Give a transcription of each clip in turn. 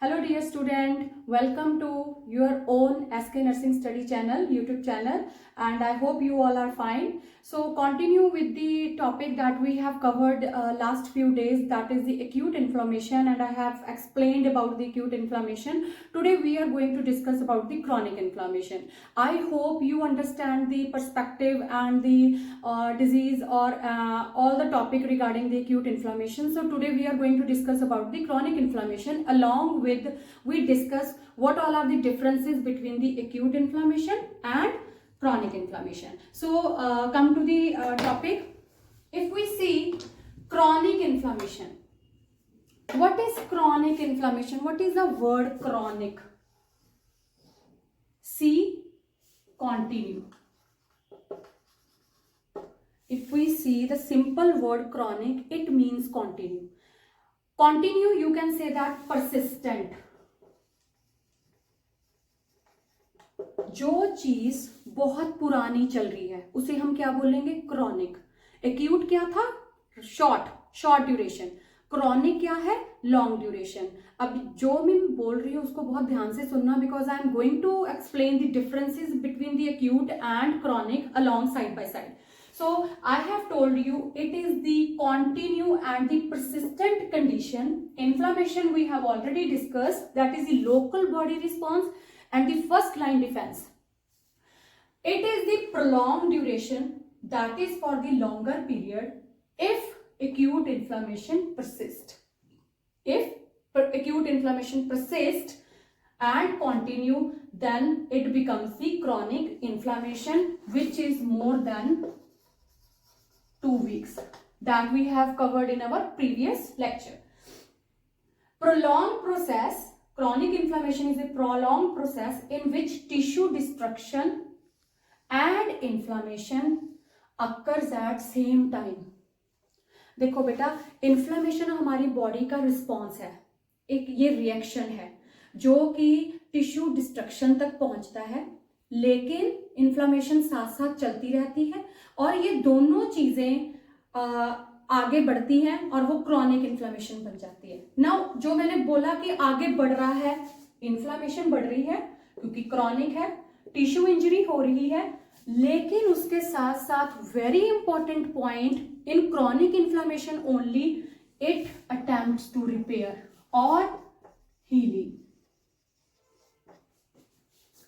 Hello dear student, welcome to your own SK Nursing Study channel, YouTube channel, and I hope you all are fine. So continue with the topic that we have covered last few days, that is the acute inflammation, and I have explained about the acute inflammation. Today we are going to discuss about the chronic inflammation. I hope you understand the perspective and the disease or all the topic regarding the acute inflammation. So today we are going to discuss about the chronic inflammation, along with we discuss what all are the differences between the acute inflammation and chronic inflammation. So come to the topic. If we see chronic inflammation, what is chronic inflammation? What is the word chronic? C, continue. If we see the simple word chronic, it means continue. Continue, you can say that persistent. जो चीज बहुत पुरानी चल रही है उसे हम क्या बोलेंगे? क्रॉनिक. एक्यूट क्या था? Short duration. क्रॉनिक क्या है? Long duration. अब जो मैं बोल रही हूँ उसको बहुत ध्यान से सुनना, because I am going to explain the differences between the acute and chronic along side by side. So I have told you it is the continue and the persistent condition. Inflammation we have already discussed, that is the local body response and the first line defense. It is the prolonged duration, that is for the longer period, if acute inflammation persists. If acute inflammation persists and continue, then it becomes the chronic inflammation, which is more than 2 weeks, that we have covered in our previous lecture. Prolonged process. Chronic inflammation is a prolonged process in which tissue destruction and inflammation occurs at same time. देखो बेटा, inflammation हमारी body का response है, एक ये reaction है जो कि टिश्यू डिस्ट्रक्शन तक पहुंचता है, लेकिन इन्फ्लेमेशन साथ साथ चलती रहती है और ये दोनों चीजें आगे बढ़ती हैं और वो क्रॉनिक इन्फ्लेमेशन बन जाती है. नाउ जो मैंने बोला कि आगे बढ़ रहा है, इन्फ्लेमेशन बढ़ रही है क्योंकि क्रॉनिक है, टिश्यू इंजरी हो रही है, लेकिन उसके साथ साथ very important point, in chronic inflammation only it attempts to repair और healing.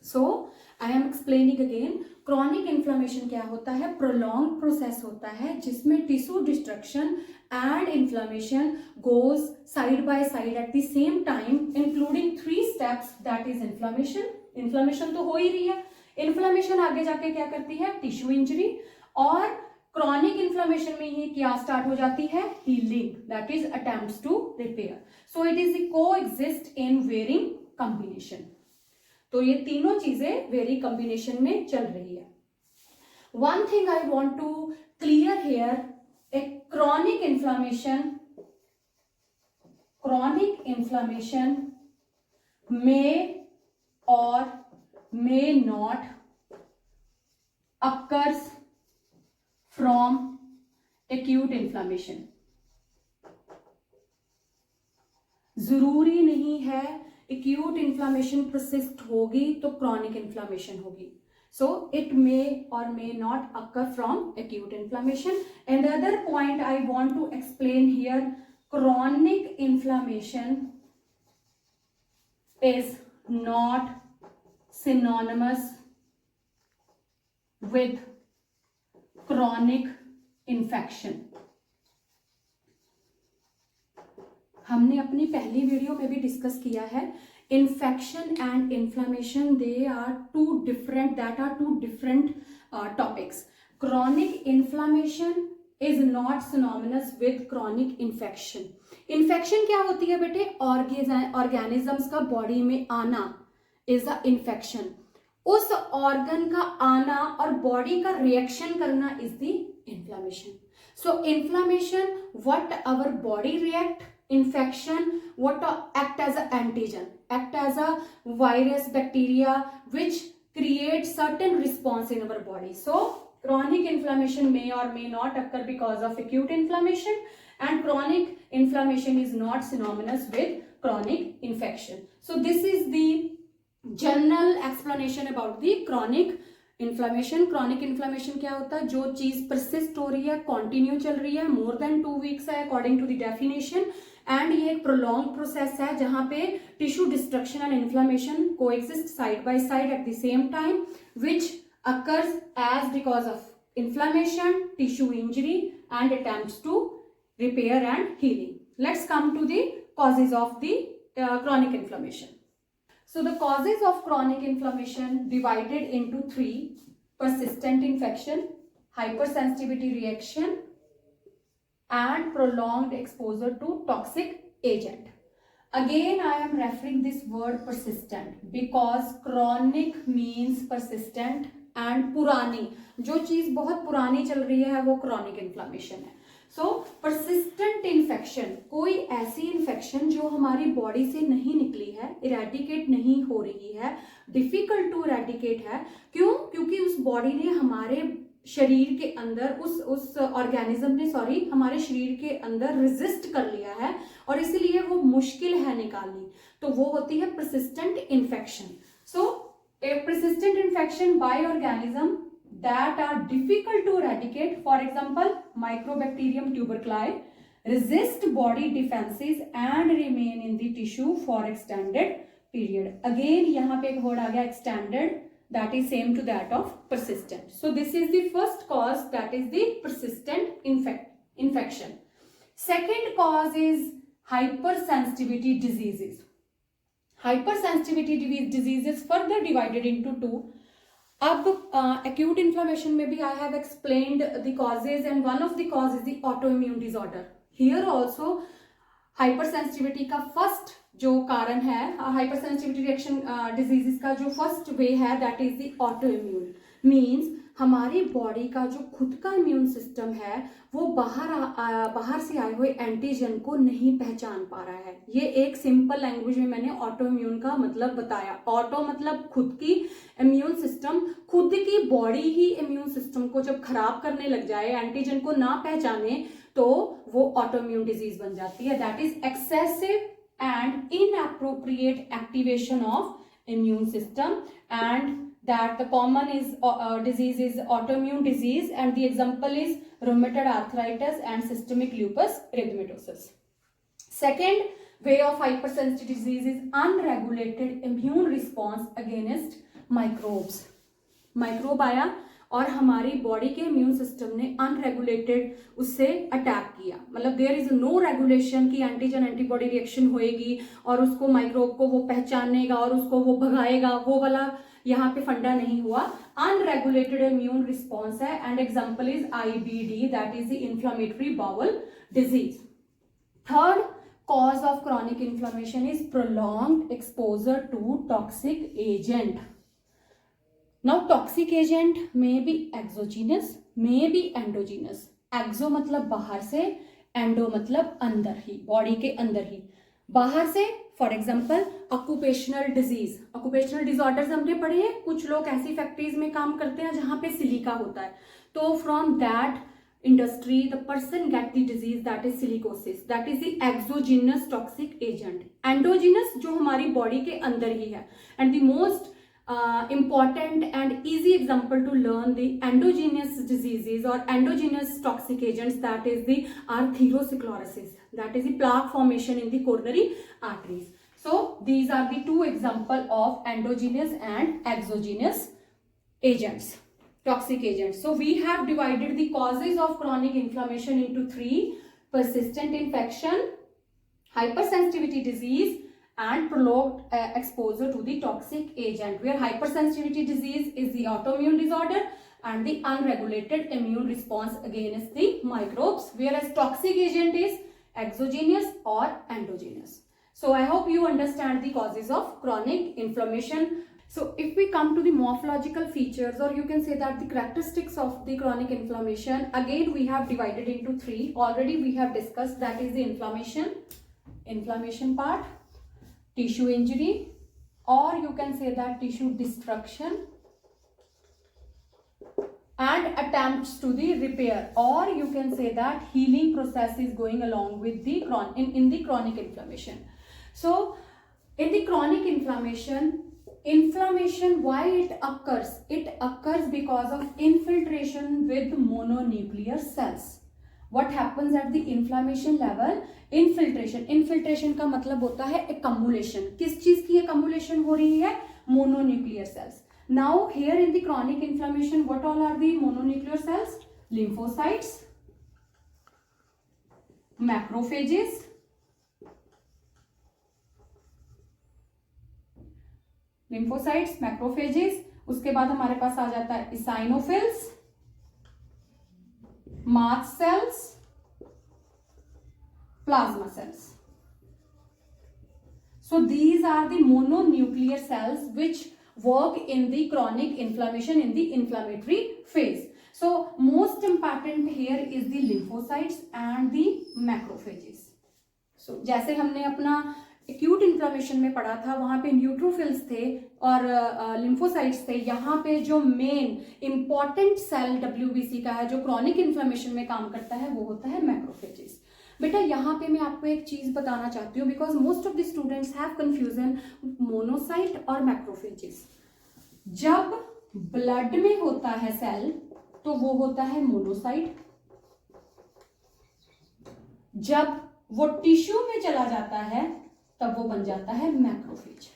So I am explaining again. Chronic inflammation क्या होता है? प्रोलॉन्ग प्रोसेस होता है जिसमें tissue destruction and inflammation goes side by side at the same time, including 3 steps, that is inflammation. Inflammation तो हो ही रही है, इन्फ्लेमेशन आगे जाके क्या करती है? Tissue injury. और क्रॉनिक इन्फ्लेमेशन में ही क्या स्टार्ट हो जाती है? Healing, that is attempts to repair. So it is coexist in varying combination. तो ये तीनों चीजें वेरी कॉम्बिनेशन में चल रही है. One thing I want to clear here, a chronic inflammation may or may not occurs from acute inflammation. जरूरी नहीं है acute inflammation persist होगी तो chronic inflammation होगी. So it may or may not occur from acute inflammation. And the other point I want to explain here, chronic inflammation is not synonymous with chronic infection. हमने अपनी पहली video में भी discuss किया है, infection and inflammation they are two different topics. Chronic inflammation is not synonymous with chronic infection. Infection क्या होती है बेटे? ऑर्गेनिजम्स का बॉडी में आना इज अ इन्फेक्शन. उस ऑर्गन का आना और बॉडी का रिएक्शन करना is the inflammation. So inflammation, what our body react, infection what act as an antigen, act as a virus, bacteria which create certain response in our body. So chronic inflammation may or may not occur because of acute inflammation, and chronic inflammation is not synonymous with chronic infection. So this is the general explanation about the chronic inflammation. Chronic inflammation क्या होता है? जो चीज persist हो रही है, continue चल रही है, मोर देन 2 वीक्स है according to the definition, and ये एक प्रोलॉन्ग प्रोसेस है जहां पे tissue destruction and inflammation coexist side by side at the same time, which occurs as because of inflammation, tissue injury, and attempts to repair and healing. Let's come to the causes of the chronic inflammation. So the causes of chronic inflammation divided into 3: persistent infection, hypersensitivity reaction, and prolonged exposure to toxic agent. Again, I am referring this word persistent because chronic means persistent and पुरानी. जो चीज बहुत पुरानी चल रही है वो chronic inflammation है. So persistent infection, कोई ऐसी इन्फेक्शन जो हमारी बॉडी से नहीं निकली है, इरेडिकेट नहीं हो रही है, डिफिकल्ट टू इरेडिकेट है. क्यों? क्योंकि उस बॉडी ने हमारे शरीर के अंदर उस ऑर्गेनिज्म ने हमारे शरीर के अंदर रेजिस्ट कर लिया है और इसलिए वो मुश्किल है निकालनी. तो वो होती है persistent infection. So a persistent infection by organism that are difficult to eradicate, for example Mycobacterium tuberculosis, resist body defenses and remain in the tissue for extended period. Again यहाँ पे एक word आ गया extended, that is same to that of persistent. So this is the first cause, that is the persistent infection. Second cause is hypersensitivity diseases. Hypersensitivity diseases further divided into 2. अब acute inflammation में भी I have explained the causes, and one of the causes is the autoimmune disorder. Here also hypersensitivity का first जो कारण है, hypersensitivity reaction diseases का जो first way है, that is the autoimmune. Means हमारी बॉडी का जो खुद का इम्यून सिस्टम है वो बाहर से आए हुए एंटीजन को नहीं पहचान पा रहा है. ये एक सिंपल लैंग्वेज में मैंने ऑटो इम्यून का मतलब बताया. ऑटो मतलब खुद की इम्यून सिस्टम, खुद की बॉडी ही इम्यून सिस्टम को जब खराब करने लग जाए, एंटीजन को ना पहचाने, तो वो ऑटो इम्यून डिजीज बन जाती है. That is excessive and inappropriate activation of immune system, and that the common is disease is autoimmune disease, and the example is rheumatoid arthritis and systemic lupus erythematosus. Second way of hypersensitivity disease is unregulated immune response against microbes. Microbe आया और हमारी body के immune system ने unregulated उससे attack किया. मतलब there is no regulation कि antigen antibody reaction होएगी और उसको माइक्रोब को वो पहचानेगा और उसको वो भगाएगा, वो वाला यहाँ पे फंडा नहीं हुआ. अनरेगुलेटेड इम्यून रिस्पॉन्स है, and example is IBD, that is the inflammatory bowel disease. Third cause of chronic inflammation is prolonged exposure to toxic agent. Now toxic agent may be exogenous, may be endogenous. Exo मतलब बाहर से, endo मतलब अंदर ही, body के अंदर ही. बाहर से for example occupational disease, occupational disorders हमने पढ़े हैं. कुछ लोग ऐसी फैक्ट्रीज में काम करते हैं जहां पे सिलिका होता है, तो from that industry the person get the disease, that is silicosis, that is the exogenous toxic agent. Endogenous जो हमारी बॉडी के अंदर ही है, and the most important and easy example to learn the endogenous diseases or endogenous toxic agents, that is the arteriosclerosis, that is the plaque formation in the coronary arteries. So these are the two example of endogenous and exogenous agents, toxic agents. So we have divided the causes of chronic inflammation into 3: persistent infection, hypersensitivity disease, and prolonged exposure to the toxic agent, where hypersensitivity disease is the autoimmune disorder and the unregulated immune response against the microbes, whereas toxic agent is exogenous or endogenous. So I hope you understand the causes of chronic inflammation. So if we come to the morphological features, or you can say that the characteristics of the chronic inflammation, again we have divided into 3. Already we have discussed, that is the inflammation part, tissue injury, or you can say that tissue destruction, and attempts to the repair, or you can say that healing process is going along with the in the chronic inflammation. So in the chronic inflammation, why it occurs? It occurs because of infiltration with mononuclear cells. What happens at the inflammation level? Infiltration का मतलब होता है accumulation. किस चीज की accumulation हो रही है? Mononuclear cells. Now here in the chronic inflammation, what all are the mononuclear cells? Lymphocytes, macrophages, उसके बाद हमारे पास आ जाता है eosinophils, mast cells, plasma cells. So these are the mononuclear cells which work in the chronic inflammation in the inflammatory phase. So most important here is the lymphocytes and the macrophages. So जैसे हमने अपना acute inflammation में पढ़ा था, वहां पे neutrophils थे और लिम्फोसाइट्स थे. यहाँ पे जो मेन इंपॉर्टेंट सेल डब्ल्यूबीसी का है जो क्रॉनिक इन्फ्लामेशन में काम करता है वो होता है मैक्रोफेजेस. बेटा यहाँ पे मैं आपको एक चीज बताना चाहती हूँ, because most of the students have confusion monocyte और मैक्रोफेजेस. जब ब्लड में होता है सेल तो वो होता है मोनोसाइट. जब वो टिश्यू में चला जाता है तब वो बन जाता है मैक्रोफेज.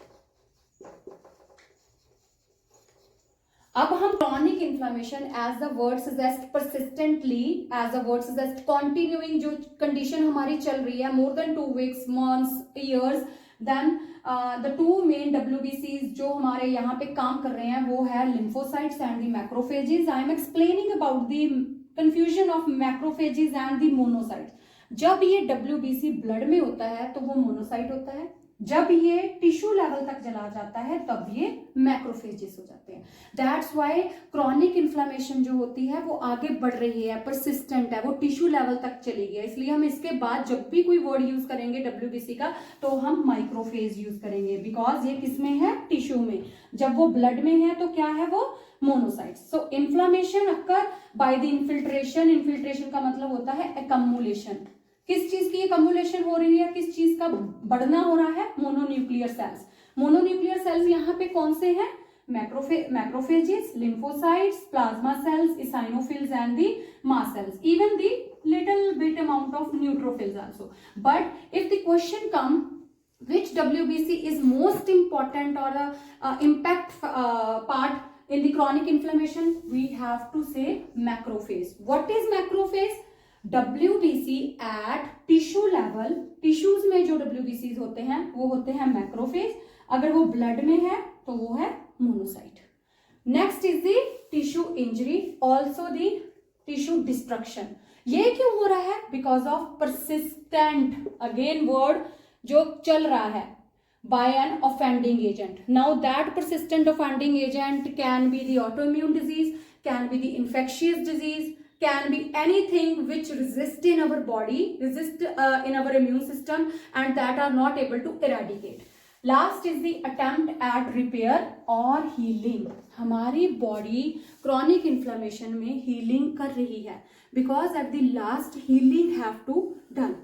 अब हम chronic inflammation as the word suggest persistently, as the word suggest continuing, जो कंडीशन हमारी चल रही है more than 2 weeks, months, years, then the 2 main डब्ल्यूबीसीज जो हमारे यहाँ पे काम कर रहे हैं वो है lymphocytes and the macrophages. I am explaining about the confusion of macrophages and the monocytes. जब ये डब्ल्यूबीसी ब्लड में होता है तो वो मोनोसाइट होता है. जब ये टिश्यू लेवल तक चला जाता है तब ये मैक्रोफेजेस हो जाते हैं. दैट्स व्हाई क्रॉनिक इन्फ्लामेशन जो होती है वो आगे बढ़ रही है, परसिस्टेंट है, वो टिश्यू लेवल तक चली गई. इसलिए हम इसके बाद जब भी कोई वर्ड यूज करेंगे डब्ल्यूबीसी का तो हम माइक्रोफेज यूज करेंगे, बिकॉज ये किसमें है? टिश्यू में. जब वो ब्लड में है तो क्या है वो? Monocytes. So inflammation occur by the infiltration का मतलब होता है एक्युमुलेशन. किस चीज की एक्युमुलेशन हो रही है? किस चीज का बढ़ना हो रहा है? Mononuclear sales. मोनोन्यूक्लियर सेल्स यहाँ पे कौन से हैं? Macrophages, lymphocytes, plasma cells, eosinophils and the mast cells, even the little bit amount of neutrophils also. But if the question come which WBC is most important or the impact part in the chronic inflammation, we have to say macrophage. What is macrophage? WBC at tissue level, tissues में जो WBCs होते हैं वो होते हैं macrophage. अगर वो blood में है तो वो है monocyte. Next is the tissue injury, also the tissue destruction. ये क्यों हो रहा है? Because of persistent, again word जो चल रहा है, by an offending agent. Now that persistent offending agent can be the autoimmune disease, can be the infectious disease, can be anything which resist in our body, resist in our immune system, and that are not able to eradicate. Last is the attempt at repair or healing. हमारी body chronic inflammation में healing कर रही है, because at the last healing have to done.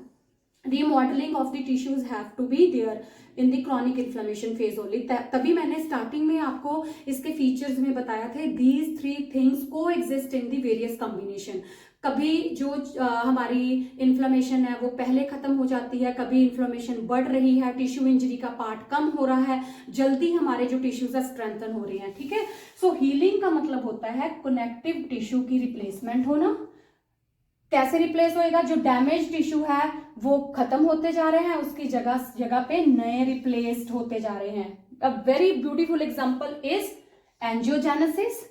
Remodeling of the tissues have to be there in the chronic inflammation phase only. तभी मैंने starting में आपको इसके फीचर्स में बताया थे, these 3 things coexist in the various combination. कभी जो हमारी इन्फ्लेमेशन है वो पहले खत्म हो जाती है, कभी इन्फ्लेमेशन बढ़ रही है, टिश्यू इंजरी का पार्ट कम हो रहा है, जल्दी हमारे जो टिश्यूज है स्ट्रेंथन हो रही है. ठीक है. सो हीलिंग का मतलब होता है कनेक्टिव टिश्यू की रिप्लेसमेंट होना. कैसे रिप्लेस होएगा? जो डैमेज टिश्यू है वो खत्म होते जा रहे हैं, उसकी जगह पे नए रिप्लेस्ड होते जा रहे हैं. A very beautiful example is angiogenesis,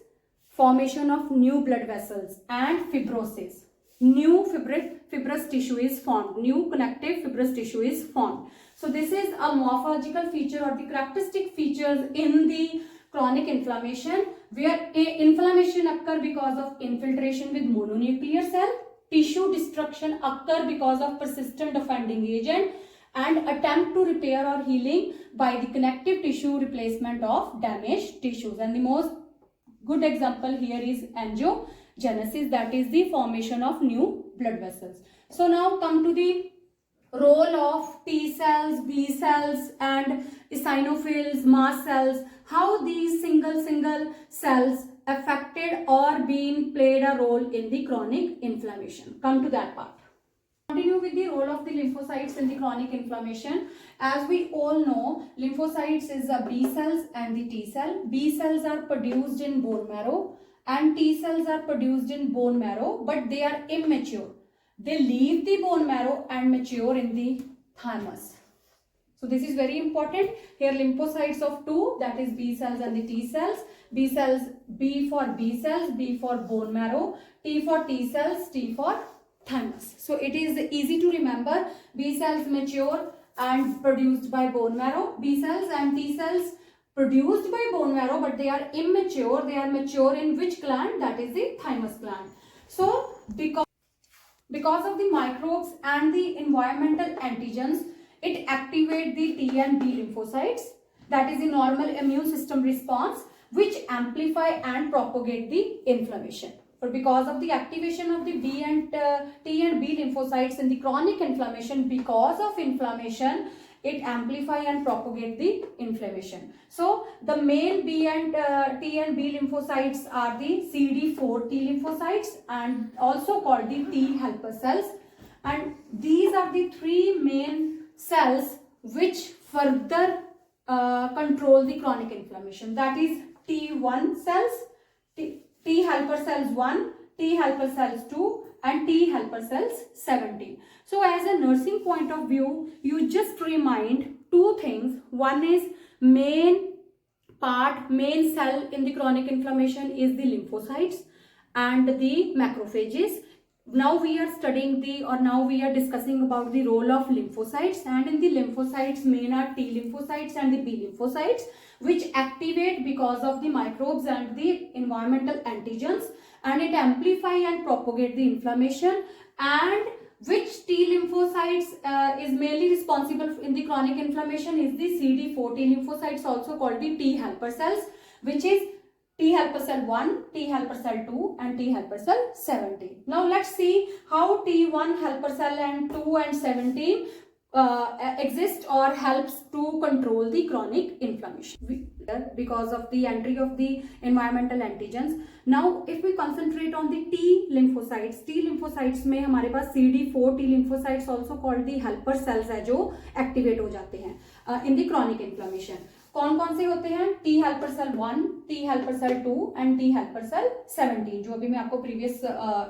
formation of new blood vessels, and fibrosis. New fibrous tissue is formed, new connective fibrous tissue is formed. So this is a morphological feature or the characteristic features in the chronic inflammation, where inflammation occur because of infiltration with mononuclear cell, tissue destruction occur because of persistent offending agent, and attempt to repair or healing by the connective tissue replacement of damaged tissues. And the most good example here is angiogenesis, that is the formation of new blood vessels. So now come to the role of T cells, B cells and eosinophils, mast cells, how these single cells affected or been played a role in the chronic inflammation. Come to that part. Continue with the role of the lymphocytes in the chronic inflammation. As we all know, lymphocytes is the B cells and the T cell. B cells are produced in bone marrow and T cells are produced in bone marrow, but they are immature. They leave the bone marrow and mature in the thymus. So this is very important. Here lymphocytes of two, that is B cells and the T cells. B cells, B for B cells, B for bone marrow, T for T cells, T for thymus. So it is easy to remember. B cells mature and produced by bone marrow. B cells and T cells produced by bone marrow, but they are immature. They are mature in which gland? That is the thymus gland. So because of the microbes and the environmental antigens, it activates the T and B lymphocytes, that is the normal immune system response, which amplify and propagate the inflammation. But because of the activation of the T and B lymphocytes in the chronic inflammation, because of inflammation, it amplify and propagate the inflammation. So the main B and T and B lymphocytes are the CD4 T lymphocytes and also called the T helper cells, and these are the three main cells which further control the chronic inflammation. That is T1 cells, T helper cells 1, T helper cells 2 and T helper cells 17. So as a nursing point of view, you just remind two things. One is main cell in the chronic inflammation is the lymphocytes and the macrophages. Now we are discussing about the role of lymphocytes, and in the lymphocytes main are T lymphocytes and the B lymphocytes, which activate because of the microbes and the environmental antigens, and it amplify and propagate the inflammation. And which T lymphocytes is mainly responsible in the chronic inflammation is the CD4 T lymphocytes, also called the T helper cells, which is T helper cell 1, T helper cell 2 and T helper cell 17. Now let's see how T1 helper cell and 2 and 17 exist or helps to control the chronic inflammation because of the entry of the environmental antigens. Now if we concentrate on the T lymphocytes में हमारे पास CD4 T lymphocytes also called the helper cells है जो activate हो जाते हैं in the chronic inflammation. कौन कौन से होते हैं? T helper cell 1, T helper cell 2 and T helper cell 17, जो अभी मैं आपको प्रीवियस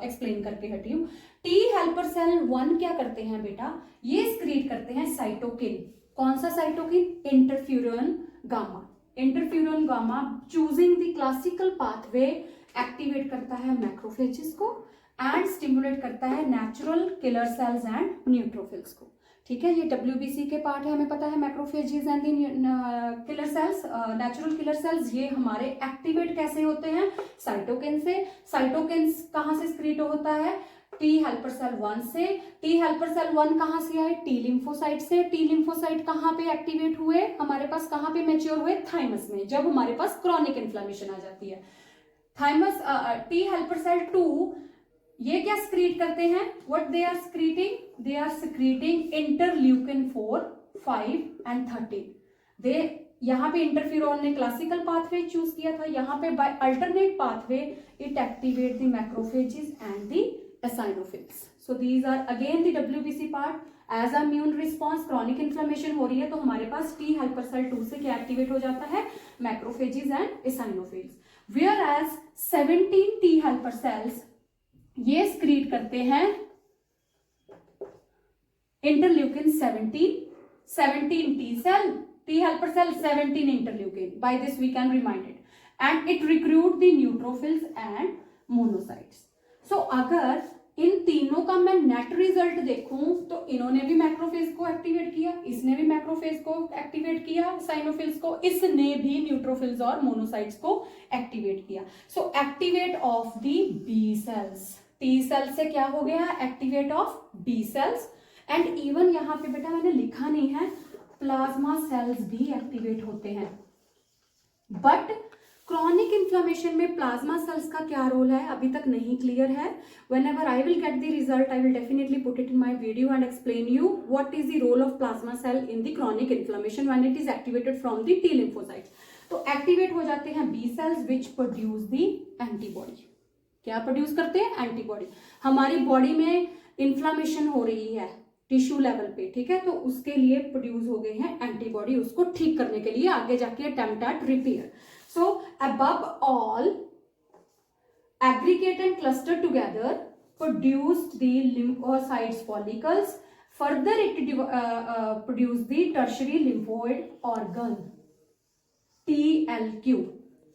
एक्सप्लेन करके हटी हूँ. T helper cell 1 क्या करते हैं बेटा? ये स्क्रीट करते हैं साइटोकिन. कौन सा cytokine? Interferon gamma. Interferon gamma choosing the classical pathway activate करता है मैक्रोफेजेस को एंड स्टिमुलेट करता है natural killer cells and neutrophils को. ठीक है, ये WBC के पार्ट है, हमें पता है macrophages and killer cells, natural killer sales. ये हमारे एक्टिवेट कैसे होते हैं? साइटोकिन से. साइटोकिन्स कहाँ से स्क्रीट होता है? T हेल्पर सेल 1 से. T हेल्पर सेल 1 कहाँ से आए? T लिम्फोसाइट से. T लिम्फोसाइट कहाँ पे एक्टिवेट हुए? हमारे पास कहाँ पे मैच्योर हुए? थाइमस में, जब हमारे पास क्रॉनिक इन्फ्लेमेशन आ जाती है. थाइमस T हेल्पर सेल 2 ये क्या स्क्रीट करते हैं? What they are secreting? They are secreting interleukin 4, 5 and 13. They यहाँ पे इंटरफ्यूरॉन ने क्लासिकल पाथवे चूज किया था, यहाँ पे by alternate pathway it activate the macrophages and the eosinophils. So these are again the WBC part. As a immune response, chronic inflammation हो रही है तो हमारे पास T helper cell 2 से क्या एक्टिवेट हो जाता है? Macrophages and eosinophils. Whereas 17 T helper cells ये स्क्रीट करते हैं interleukin 17 T cell, T helper cell, 17 interleukin. By this we can remind it. And it recruit the neutrophils and monocytes. So अगर इन तीनों का मैं नेट रिजल्ट देखूं तो इन्होंने भी मैक्रोफेज को एक्टिवेट किया, इसने भी मैक्रोफेज को एक्टिवेट किया, साइनोफिल्स को, इसने भी न्यूट्रोफिल्स और मोनोसाइट्स को एक्टिवेट किया. So activate of the B cells. T cell से क्या हो गया? Activate of B cells. And even यहाँ पे बेटा मैंने लिखा नहीं है, प्लाज्मा सेल्स भी एक्टिवेट होते हैं. बट क्रॉनिक इन्फ्लेमेशन में प्लाज्मा सेल्स का क्या रोल है अभी तक नहीं क्लियर है. Whenever I will get the result, I will definitely put it in my video and explain you what is the role of plasma cell in the chronic inflammation when it is activated from the T lymphocytes. तो activate हो जाते हैं B cells which produce the antibody. क्या produce करते हैं? Antibody. हमारी body में inflammation हो रही है टिश्यू लेवल पे, ठीक है, तो उसके लिए प्रोड्यूस हो गए हैं एंटीबॉडी, उसको ठीक करने के लिए, आगे जाके attempt at repair. So above all, aggregate and cluster together produced the lymphocytes follicles. Further, it produced the tertiary lymphoid organ TLQ.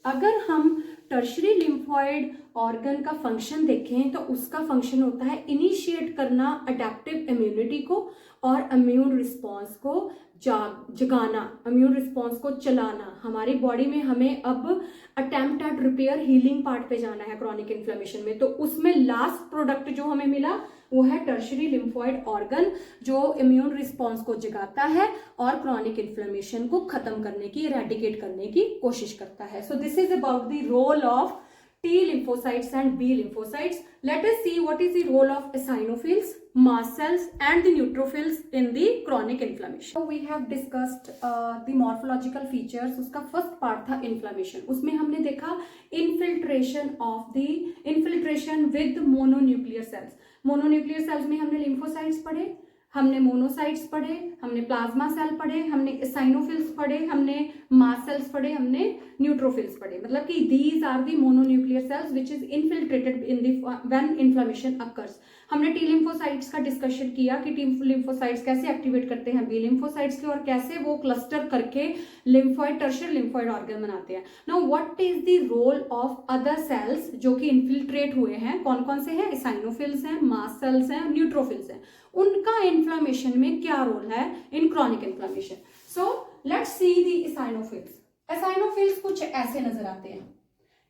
अगर हम टर्शरी लिम्फॉइड ऑर्गन का फंक्शन देखें तो उसका फंक्शन होता है इनिशिएट करना अडेप्टिव इम्यूनिटी को और इम्यून रिस्पॉन्स को जगाना, इम्यून रिस्पॉन्स को चलाना. हमारी बॉडी में हमें अब attempt at repair healing part पे जाना है क्रॉनिक इन्फ्लेमेशन में. तो उसमें लास्ट प्रोडक्ट जो हमें मिला वो है टर्शरी लिम्फॉइड ऑर्गन, जो इम्यून रिस्पॉन्स को जगाता है और क्रॉनिक इन्फ्लेमेशन को खत्म करने की, इरेडिकेट करने की कोशिश करता है. So this is about the role of T lymphocytes and B lymphocytes. Let us see what is the role of eosinophils, mast cells and the neutrophils in the chronic inflammation. So we have discussed the morphological features. उसका first part था inflammation. उसमें हमने देखा infiltration with mononuclear cells. Mononuclear cells में हमने lymphocytes पढ़े, हमने monocytes पढ़े, हमने प्लाज्मा सेल पढ़े, हमने एसाइनोफिल्स पढ़े, हमने मास्ट सेल्स पढ़े, हमने न्यूट्रोफिल्स पढ़े. मतलब कि these are the mononuclear cells which is infiltrated in the when inflammation occurs. हमने टी लिम्फोसाइट्स का डिस्कशन किया कि टी लिम्फोसाइट्स कैसे एक्टिवेट करते हैं बी लिम्फोसाइट्स के और कैसे वो क्लस्टर करके लिम्फॉइड टर्शियरी लिम्फॉइड ऑर्गन बनाते हैं. Now what is the role of other cells जो कि इन्फिल्ट्रेट हुए हैं? कौन कौन से हैं? एसाइनोफिल्स हैं, मास्ट सेल्स हैं, न्यूट्रोफिल्स हैं. उनका इन्फ्लेमेशन में क्या रोल है in chronic inflammation? So let's see the eosinophils. Eosinophils कुछ ऐसे नजर आते हैं.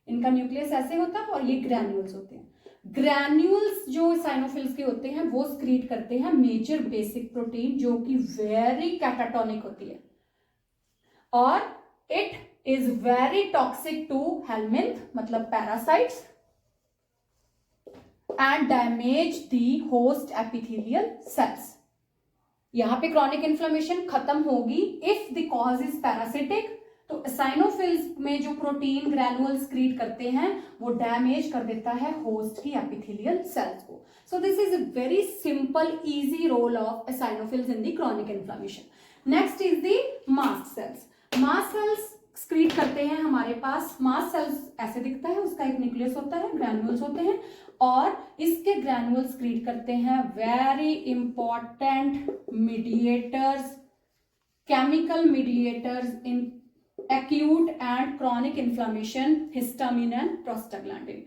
इनका न्यूक्लियस ऐसे होता है और ये ग्रैन्यूल्स होते हैं. ग्रैन्यूल्स जो एसाइनोफिल्स के होते हैं वो स्क्रीट करते हैं मेजर बेसिक प्रोटीन जो कि वेरी कैटाटोनिक होती है और it is very toxic to helminth मतलब parasites and damage the host epithelial cells. यहां पे क्रॉनिक इन्फ्लेमेशन खत्म होगी if the cause is parasitic. तो एसाइनोफिल्स में जो प्रोटीन ग्रैनुअल स्क्रीट करते हैं वो डैमेज कर देता है होस्ट की एपिथेलियल सेल्स को. So this is a very simple easy role of eosinophils in the chronic inflammation. Next is the mast cells. Mast cells secrete करते हैं हमारे पास. मास्ट सेल्स ऐसे दिखता है, उसका एक न्यूक्लियस होता है, ग्रैनुअल्स होते हैं और इसके ग्रैनुअल स्क्रीट करते हैं very important mediators, chemical mediators in acute and chronic inflammation, histamine and prostaglandin.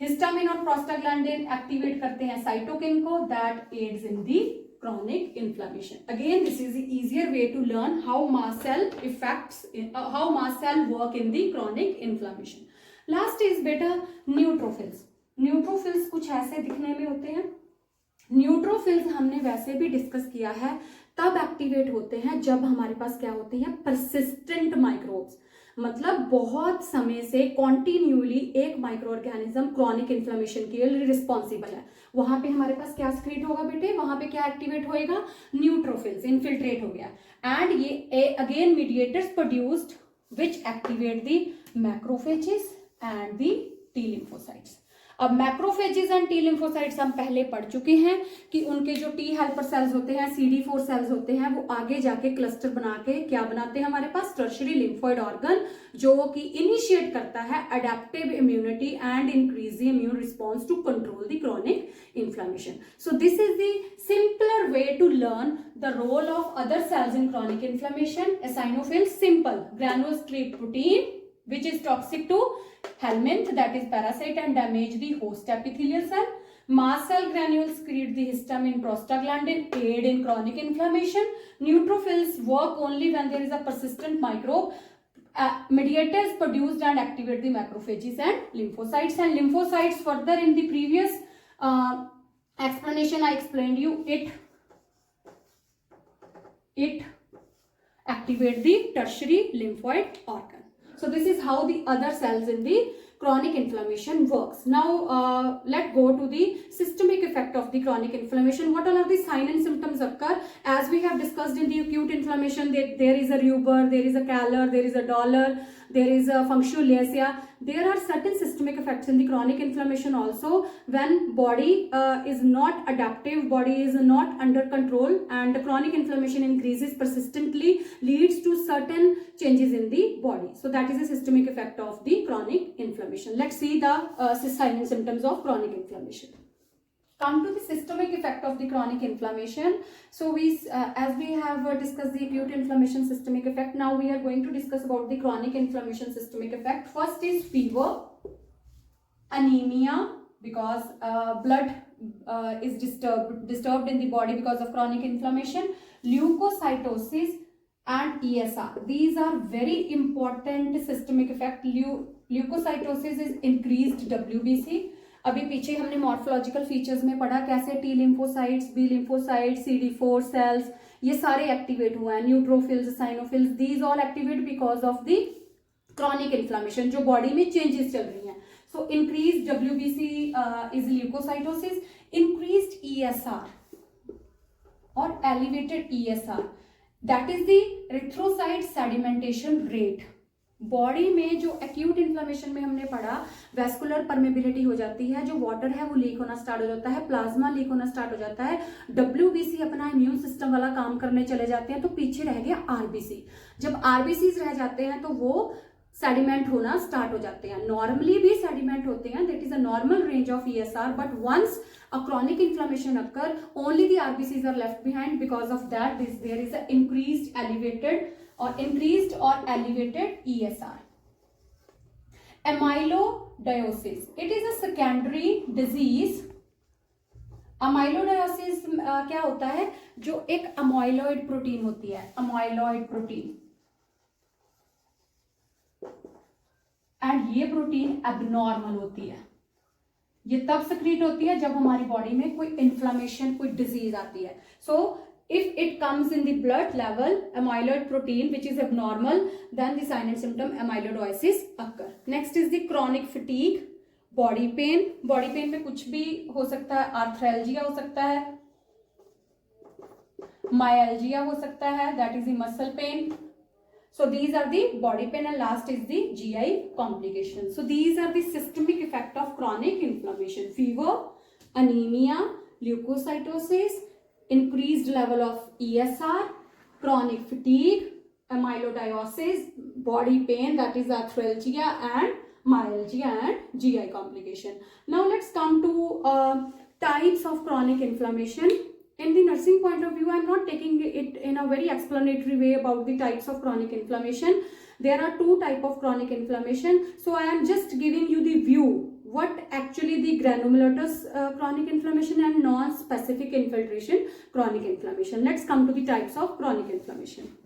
Histamine और प्रोस्टाग्लैंडिन एक्टिवेट करते हैं साइटोकिन को that adds in the chronic inflammation. Again, this is the easier way to learn how mast cell how mast cell work in the chronic inflammation. Last is beta neutrophils. Neutrophils कुछ ऐसे दिखने में होते हैं. Neutrophils हमने वैसे भी discuss किया है, तब एक्टिवेट होते हैं जब हमारे पास क्या होते हैं? Persistent microbes. मतलब बहुत समय से कॉन्टिन्यूली एक माइक्रो ऑर्गेनिज्म क्रॉनिक इन्फ्लेमेशन के लिए रिस्पॉन्सिबल है. वहां पे हमारे पास क्या स्क्रीट होगा बेटे? वहां पे क्या एक्टिवेट होएगा? न्यूट्रोफिल्स. इन्फिल्ट्रेट हो गया एंड ये again mediators produced which activate the macrophages and the T lymphocytes. अब मैक्रोफेजेस एंड टी लिम्फोसाइट्स हम पहले पढ़ चुके हैं कि उनके जो टी हेल्पर सेल्स होते हैं, CD4 सेल्स होते हैं, वो आगे जाके क्लस्टर बना के क्या बनाते हैं हमारे पास? टर्शियरी लिम्फॉइड ऑर्गन जो कि इनिशिएट करता है adaptive immunity and increase the immune response to control the chronic inflammation. So this is the simpler way to learn the role of other cells in chronic inflammation. Eosinophils simple granule secrete protein which is toxic to helminth, that is parasite, and damage the host epithelial cell. Mast cell granules secrete the histamine, prostaglandin, aid in chronic inflammation. Neutrophils work only when there is a persistent microbe. Mediators produced and activate the macrophages and lymphocytes. And lymphocytes further in the previous explanation I explained you, it activate the tertiary lymphoid organ. So this is how the other cells in the chronic inflammation works. Now let's go to the systemic effect of the chronic inflammation. What all are the signs and symptoms occur? As we have discussed in the acute inflammation, there is a rubor, there is a calor, there is a dolor, there is a functional. There are certain systemic effects in the chronic inflammation also, when body is not adaptive, body is not under control, and the chronic inflammation increases persistently, leads to certain changes in the body. So that is a systemic effect of the chronic inflammation. Let's see the signs and symptoms of chronic inflammation. Come to the systemic effect of the chronic inflammation. So we, as we have discussed the acute inflammation systemic effect, now we are going to discuss about the chronic inflammation systemic effect. First is fever, anemia, because blood is disturbed in the body because of chronic inflammation, leukocytosis and ESR. These are very important systemic effect. Leukocytosis is increased WBC. अभी पीछे हमने morphological features में पढ़ा कैसे T lymphocytes, B lymphocytes, CD4 cells, ये सारे activate हुए हैं, neutrophils, eosinophils, these all activate because of the chronic inflammation, जो बॉडी में चेंजेस चल रही हैं. So increase WBC is leukocytosis, increased ESR और elevated ESR, that is the erythrocyte sedimentation rate. Body में जो एक्यूट इन्फ्लेमेशन में हमने पढ़ा, वेस्कुलर परमेबिलिटी हो जाती है, जो वाटर है वो लीक होना स्टार्ट हो जाता है, प्लाज्मा लीक होना स्टार्ट हो जाता है, WBC अपना इम्यून सिस्टम वाला काम करने चले जाते हैं, तो पीछे रह गया RBC. जब RBCs रह जाते हैं तो वो सेडिमेंट होना स्टार्ट हो जाते हैं. नॉर्मली भी सेडिमेंट होते हैं, that is a normal range of ESR, but once a chronic inflammation occur, only the RBCs are left behind. Because of that, there is a increased or elevated ESR. Amyloidosis, it is a secondary disease. Amyloidosis क्या होता है? जो एक amyloid protein होती है, amyloid protein, and ये protein abnormal होती है. ये तब सक्रीट होती है जब हमारी बॉडी में कोई इन्फ्लामेशन, कोई डिजीज आती है. सो if it comes in the blood level, amyloid protein which is abnormal, then the sign and symptom amyloidosis occur. Next is the chronic fatigue, body pain. Body pain में कुछ भी हो सकता है, arthralgia हो सकता है, myalgia हो सकता है, that is the muscle pain. So these are the body pain, and last is the GI complications. So these are the systemic effect of chronic inflammation: fever, anemia, leukocytosis, increased level of ESR, chronic fatigue, amyloidosis, body pain, that is arthralgia, and myalgia and GI complication. Now let's come to types of chronic inflammation. In the nursing point of view, I am not taking it in a very explanatory way about the types of chronic inflammation. There are two types of chronic inflammation. So I am just giving you the view, what actually the granulomatous chronic inflammation and non-specific infiltration chronic inflammation. Let's come to the types of chronic inflammation.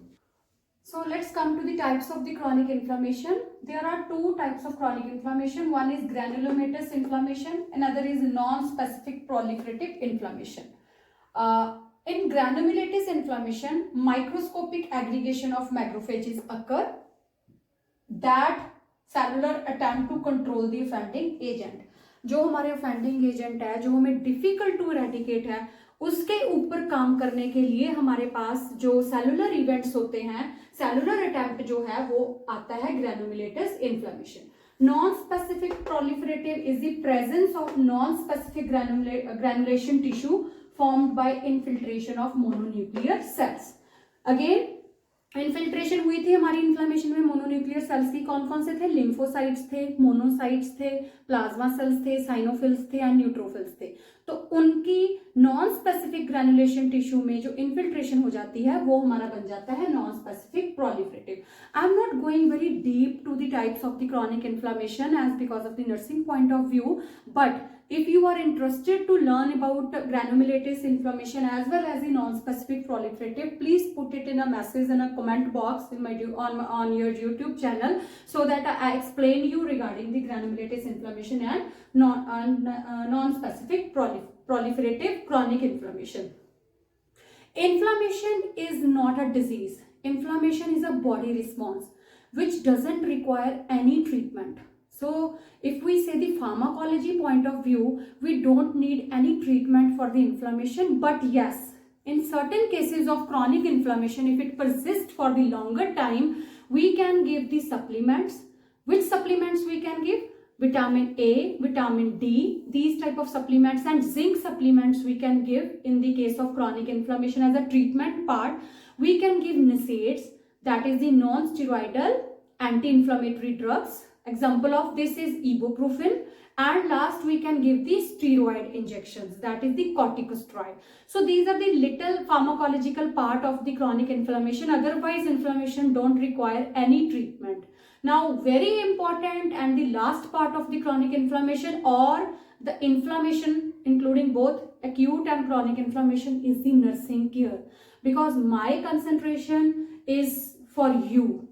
So let's come to the types of the chronic inflammation. There are two types of chronic inflammation. One is granulomatous inflammation, another is non-specific proliferative inflammation. In granulomatous inflammation, microscopic aggregation of macrophages occur that cellular attempt to control the offending agent. जो हमारे offending agent है, जो हमें difficult to eradicate है, उसके ऊपर काम करने के लिए हमारे पास जो cellular events होते हैं, cellular attempt जो है वो आता है granulomatous inflammation. Non-specific proliferative is the presence of non-specific granulation tissue formed by infiltration of mononuclear cells. Again, infiltration हुई थी हमारी इन्फ्लेमेशन में मोनोन्यूक्लियर सेल्स की. कौन कौन से थे? लिम्फोसाइट्स थे, मोनोसाइट्स थे, प्लाज्मा सेल्स थे, साइनोफिल्स थे एंड न्यूट्रोफिल्स थे. तो उनकी नॉन स्पेसिफिक ग्रैनुलेशन टिश्यू में जो इन्फिल्ट्रेशन हो जाती है वो हमारा बन जाता है non specific proliferative. I am not going very deep to the types of the chronic inflammation as because of the nursing point of view, but if you are interested to learn about granulomatous inflammation as well as the non-specific proliferative, please put it in a message in a comment box in my on your YouTube channel, so that I explain you regarding the granulomatous inflammation and non-specific proliferative chronic inflammation. Inflammation is not a disease. Inflammation is a body response. which doesn't require any treatment. So if we say the pharmacology point of view, we don't need any treatment for the inflammation, but yes, in certain cases of chronic inflammation, if it persists for the longer time, we can give the supplements. Which supplements we can give? Vitamin A, vitamin D, these type of supplements, and zinc supplements we can give in the case of chronic inflammation as a treatment part. We can give NSAIDs, that is the non-steroidal anti-inflammatory drugs. Example of this is ibuprofen. And last, we can give the steroid injections, that is the corticosteroid. So these are the little pharmacological part of the chronic inflammation. Otherwise, inflammation don't require any treatment. Now, very important and the last part of the chronic inflammation or the inflammation, including both acute and chronic inflammation, is the nursing care. Because my concentration is for you.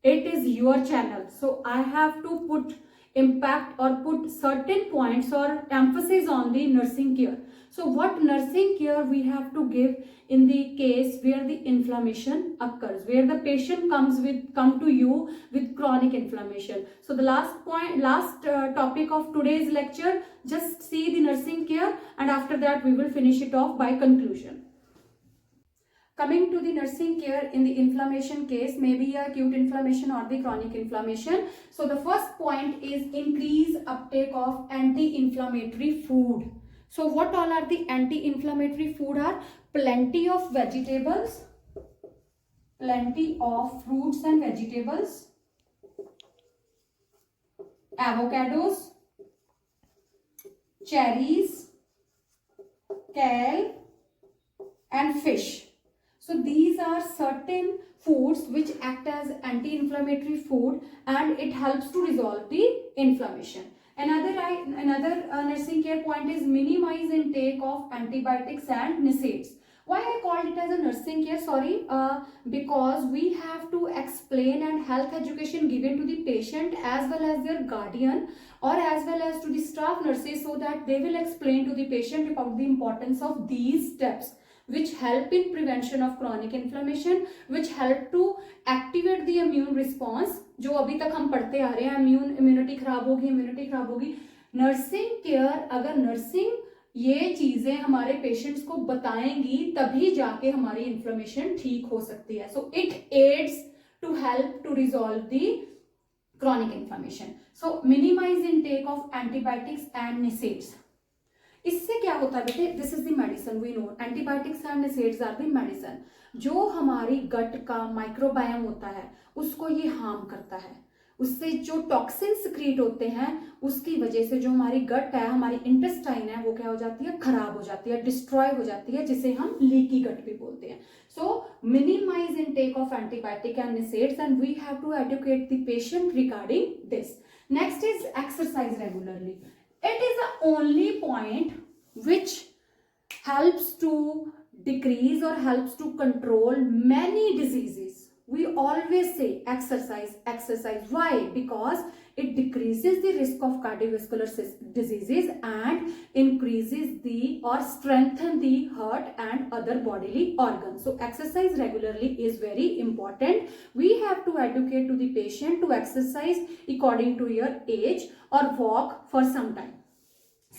It is your channel. So I have to put impact or put certain points or emphasis on the nursing care. So what nursing care we have to give in the case where the inflammation occurs, where the patient come to you with chronic inflammation. So the last topic of today's lecture, just see the nursing care, and after that we will finish it off by conclusion. Coming to the nursing care in the inflammation case, maybe acute inflammation or the chronic inflammation. So the first point is increase uptake of anti-inflammatory food. So what all are the anti-inflammatory food are? Plenty of vegetables, plenty of fruits and vegetables, avocados, cherries, kale, and fish. So these are certain foods which act as anti-inflammatory food, and it helps to resolve the inflammation. Another nursing care point is minimize intake of antibiotics and NSAIDs. Why I called it as a nursing care? Sorry, because we have to explain and health education given to the patient as well as their guardian or as well as to the staff nurses, so that they will explain to the patient about the importance of these steps, which help in prevention of chronic inflammation, which help to activate the immune response. जो अभी तक हम पढ़ते आ रहे हैं, immunity खराब होगी. Nursing care, अगर नर्सिंग ये चीजें हमारे पेशेंट्स को बताएंगी तभी जाके हमारी इन्फ्लेमेशन ठीक हो सकती है. So it aids to help to resolve the chronic inflammation. So minimize intake of antibiotics and NSAIDs. इससे क्या होता है बेटे? This is the medicine, we know antibiotics and NSAIDs are the medicine. जो हमारी गट का माइक्रोबायोम होता है उसको ये हार्म करता है. उससे जो टॉक्सिन सिक्रीट होते हैं उसकी वजह से जो हमारी गट है, हमारी इंटेस्टाइन है, वो क्या हो जाती है? खराब हो जाती है, डिस्ट्रॉय हो जाती है, जिसे हम लीकी गट भी बोलते हैं. So minimize intake of antibiotic and NSAIDs and we have to educate the patient regarding this. Next is exercise regularly. It is the only point which helps to decrease or helps to control many diseases. We always say exercise, exercise. Why? Because it decreases the risk of cardiovascular diseases and increases the or strengthen the heart and other bodily organs. So exercise regularly is very important. We have to educate to the patient to exercise according to your age or walk for some time.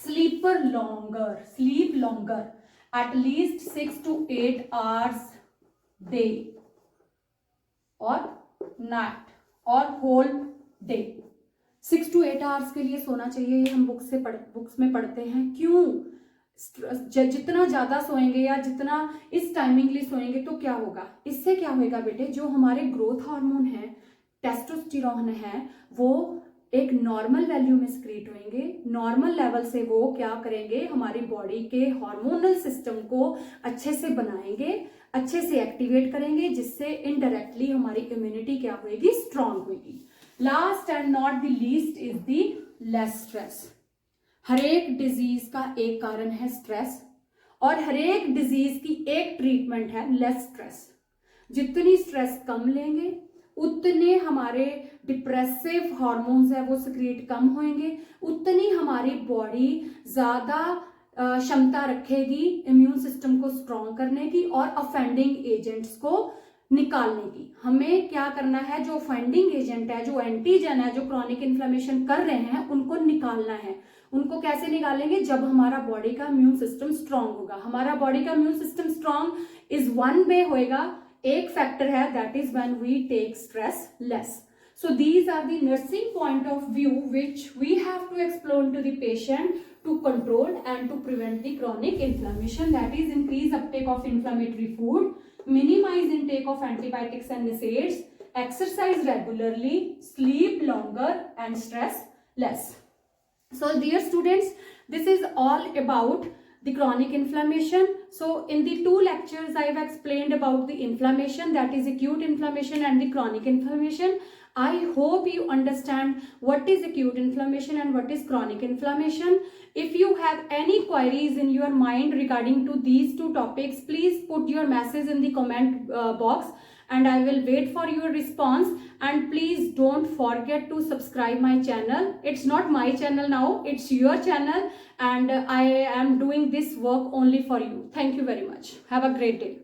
Sleep longer, at least 6 to 8 hours day or night or whole day. 6 to 8 hours के लिए सोना चाहिए. ये हम books में पढ़ते हैं. क्यों? जितना ज्यादा सोएंगे या जितना इस टाइमिंगली सोएंगे तो क्या होगा? इससे क्या होगा बेटे? जो हमारे ग्रोथ हार्मोन है, टेस्टोस्टेरोन है, वो एक नॉर्मल वैल्यू में स्क्रीट होंगे. नॉर्मल लेवल से वो क्या करेंगे? हमारी बॉडी के हार्मोनल सिस्टम को अच्छे से बनाएंगे, अच्छे से एक्टिवेट करेंगे, जिससे इनडायरेक्टली हमारी इम्यूनिटी क्या होगी? स्ट्रांग होगी. Last and not the least is the less stress. हर एक डिजीज का एक कारण है स्ट्रेस, और हर एक डिजीज की एक ट्रीटमेंट है लेस स्ट्रेस. जितनी स्ट्रेस कम लेंगे उतने हमारे डिप्रेसिव हार्मोन्स है वो सिक्रीट कम होंगे, उतनी हमारी बॉडी ज्यादा क्षमता रखेगी इम्यून सिस्टम को स्ट्रॉन्ग करने की और ऑफेंडिंग एजेंट्स को निकालने की। हमें क्या करना है, जो फाइंडिंग एजेंट है, जो एंटीजन है, जो क्रॉनिक इन्फ्लेमेशन कर रहे हैं, उनको निकालना है। उनको कैसे निकालेंगे, जब हमारा बॉडी का इम्यून सिस्टम स्ट्रांग होगा। हमारा बॉडी का immune system strong is one way होएगा, एक फैक्टर है, that is when we take stress less. So these are the nursing point of view which we have to explain to the patient to control and to prevent the chronic inflammation, that is increase uptake of inflammatory food, minimize intake of antibiotics and NSAIDs, exercise regularly, sleep longer and stress less. So dear students, this is all about the chronic inflammation. So in the 2 lectures I have explained about the inflammation, that is acute inflammation and the chronic inflammation. I hope you understand what is acute inflammation and what is chronic inflammation. If you have any queries in your mind regarding to these 2 topics, please put your message in the comment box and I will wait for your response. And please don't forget to subscribe my channel. It's not my channel now, it's your channel, and I am doing this work only for you. Thank you very much. Have a great day.